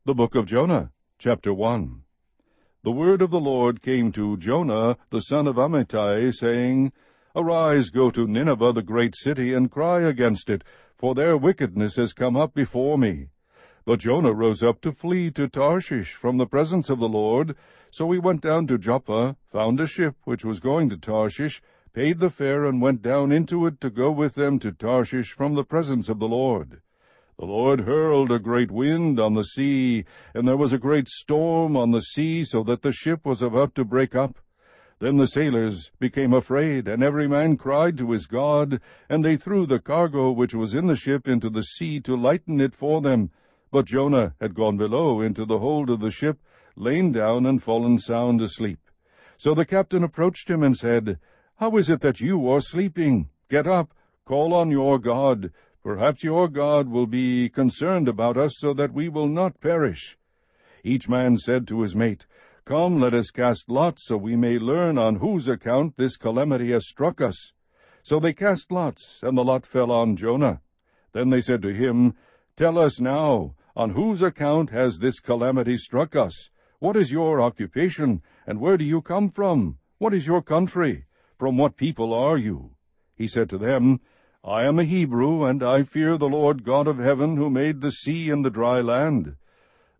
The book of Jonah, chapter 1. The word of the Lord came to Jonah, the son of Amittai, saying, Arise, go to Nineveh, the great city, and cry against it, for their wickedness has come up before me. But Jonah rose up to flee to Tarshish from the presence of the Lord. So he went down to Joppa, found a ship which was going to Tarshish, paid the fare, and went down into it to go with them to Tarshish from the presence of the Lord. The Lord hurled a great wind on the sea, and there was a great storm on the sea, so that the ship was about to break up. Then the sailors became afraid, and every man cried to his God, and they threw the cargo which was in the ship into the sea to lighten it for them. But Jonah had gone below into the hold of the ship, lain down and fallen sound asleep. So the captain approached him and said, How is it that you are sleeping? Get up, call on your God. Perhaps your God will be concerned about us, so that we will not perish. Each man said to his mate, Come, let us cast lots, so we may learn on whose account this calamity has struck us. So they cast lots, and the lot fell on Jonah. Then they said to him, Tell us now, on whose account has this calamity struck us? What is your occupation, and where do you come from? What is your country? From what people are you? He said to them, I am a Hebrew, and I fear the Lord God of heaven, who made the sea and the dry land.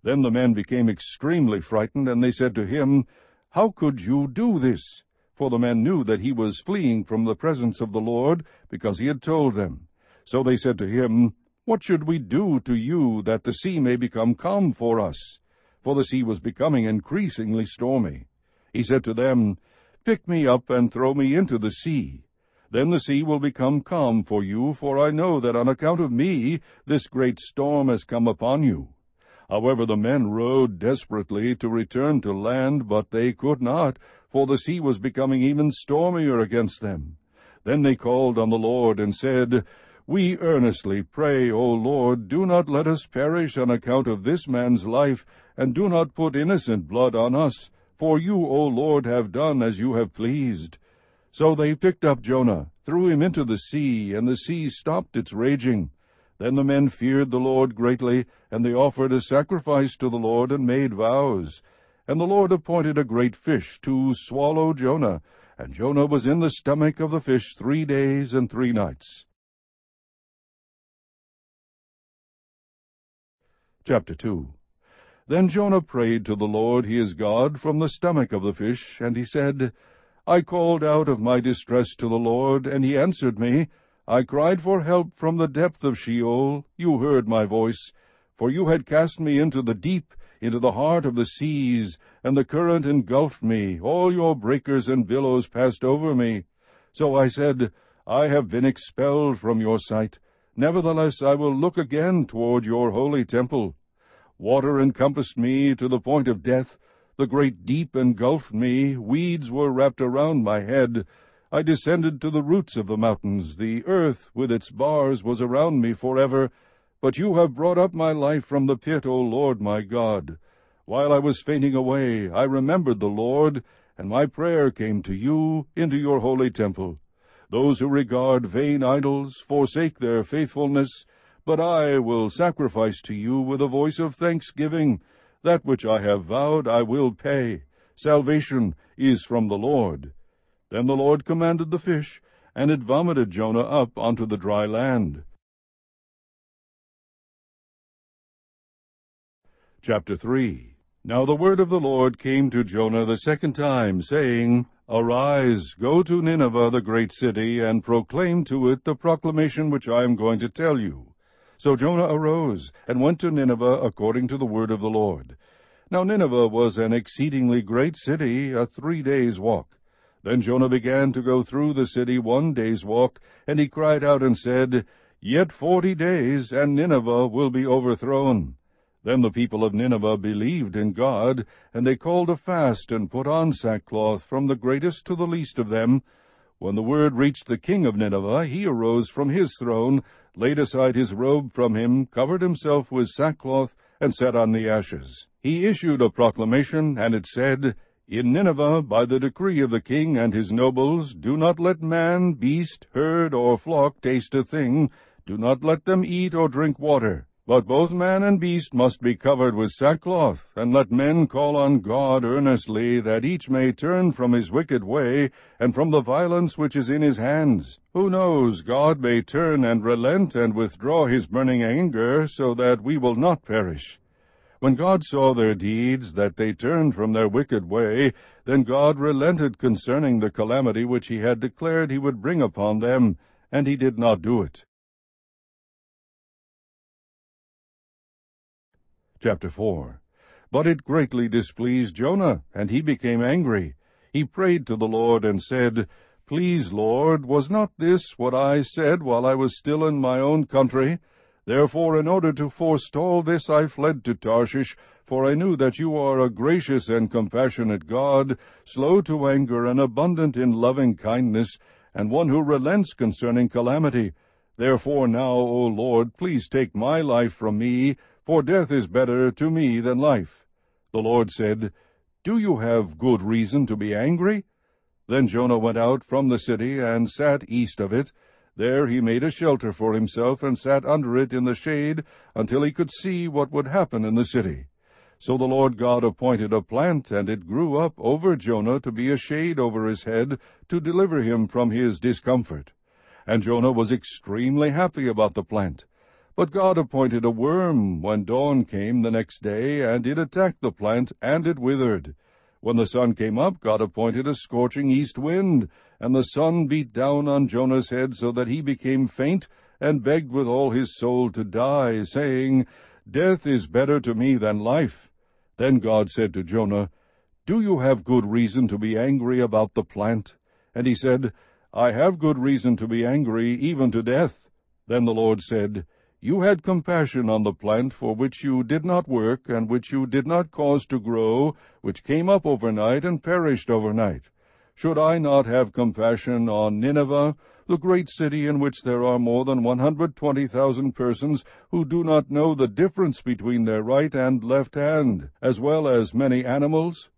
Then the men became extremely frightened, and they said to him, How could you do this? For the men knew that he was fleeing from the presence of the Lord, because he had told them. So they said to him, What should we do to you, that the sea may become calm for us? For the sea was becoming increasingly stormy. He said to them, Pick me up and throw me into the sea. Then the sea will become calm for you, for I know that on account of me this great storm has come upon you. However, the men rowed desperately to return to land, but they could not, for the sea was becoming even stormier against them. Then they called on the Lord and said, We earnestly pray, O Lord, do not let us perish on account of this man's life, and do not put innocent blood on us, for you, O Lord, have done as you have pleased. So they picked up Jonah, threw him into the sea, and the sea stopped its raging. Then the men feared the Lord greatly, and they offered a sacrifice to the Lord and made vows. And the Lord appointed a great fish to swallow Jonah, and Jonah was in the stomach of the fish 3 days and 3 nights. Chapter 2. Then Jonah prayed to the Lord his God from the stomach of the fish, and he said, I called out of my distress to the Lord, and he answered me. I cried for help from the depth of Sheol. You heard my voice. For you had cast me into the deep, into the heart of the seas, and the current engulfed me. All your breakers and billows passed over me. So I said, I have been expelled from your sight. Nevertheless I will look again toward your holy temple. Water encompassed me to the point of death. The great deep engulfed me, weeds were wrapped around my head. I descended to the roots of the mountains. The earth with its bars was around me forever. But you have brought up my life from the pit, O Lord my God. While I was fainting away, I remembered the Lord, and my prayer came to you into your holy temple. Those who regard vain idols forsake their faithfulness, but I will sacrifice to you with a voice of thanksgiving. That which I have vowed I will pay. Salvation is from the Lord. Then the Lord commanded the fish, and it vomited Jonah up onto the dry land. Chapter 3. Now the word of the Lord came to Jonah the second time, saying, Arise, go to Nineveh, the great city, and proclaim to it the proclamation which I am going to tell you. So Jonah arose, and went to Nineveh according to the word of the Lord. Now Nineveh was an exceedingly great city, a 3 days' walk. Then Jonah began to go through the city 1 day's walk, and he cried out and said, Yet 40 days, and Nineveh will be overthrown. Then the people of Nineveh believed in God, and they called a fast and put on sackcloth from the greatest to the least of them. When the word reached the king of Nineveh, he arose from his throne, laid aside his robe from him, covered himself with sackcloth, and sat on the ashes. He issued a proclamation, and it said, In Nineveh, by the decree of the king and his nobles, do not let man, beast, herd, or flock taste a thing. Do not let them eat or drink water. But both man and beast must be covered with sackcloth, and let men call on God earnestly, that each may turn from his wicked way, and from the violence which is in his hands. Who knows, God may turn and relent, and withdraw his burning anger, so that we will not perish. When God saw their deeds, that they turned from their wicked way, then God relented concerning the calamity which he had declared he would bring upon them, and he did not do it. Chapter 4. But it greatly displeased Jonah, and he became angry. He prayed to the Lord, and said, Please, Lord, was not this what I said while I was still in my own country? Therefore, in order to forestall this, I fled to Tarshish, for I knew that you are a gracious and compassionate God, slow to anger and abundant in loving kindness, and one who relents concerning calamity. Therefore now, O Lord, please take my life from me, for death is better to me than life. The Lord said, Do you have good reason to be angry? Then Jonah went out from the city, and sat east of it. There he made a shelter for himself, and sat under it in the shade, until he could see what would happen in the city. So the Lord God appointed a plant, and it grew up over Jonah to be a shade over his head, to deliver him from his discomfort. And Jonah was extremely happy about the plant. But God appointed a worm when dawn came the next day, and it attacked the plant, and it withered. When the sun came up, God appointed a scorching east wind, and the sun beat down on Jonah's head, so that he became faint, and begged with all his soul to die, saying, Death is better to me than life. Then God said to Jonah, Do you have good reason to be angry about the plant? And he said, I have good reason to be angry, even to death. Then the Lord said, You had compassion on the plant for which you did not work, and which you did not cause to grow, which came up overnight and perished overnight. Should I not have compassion on Nineveh, the great city in which there are more than 120,000 persons who do not know the difference between their right and left hand, as well as many animals?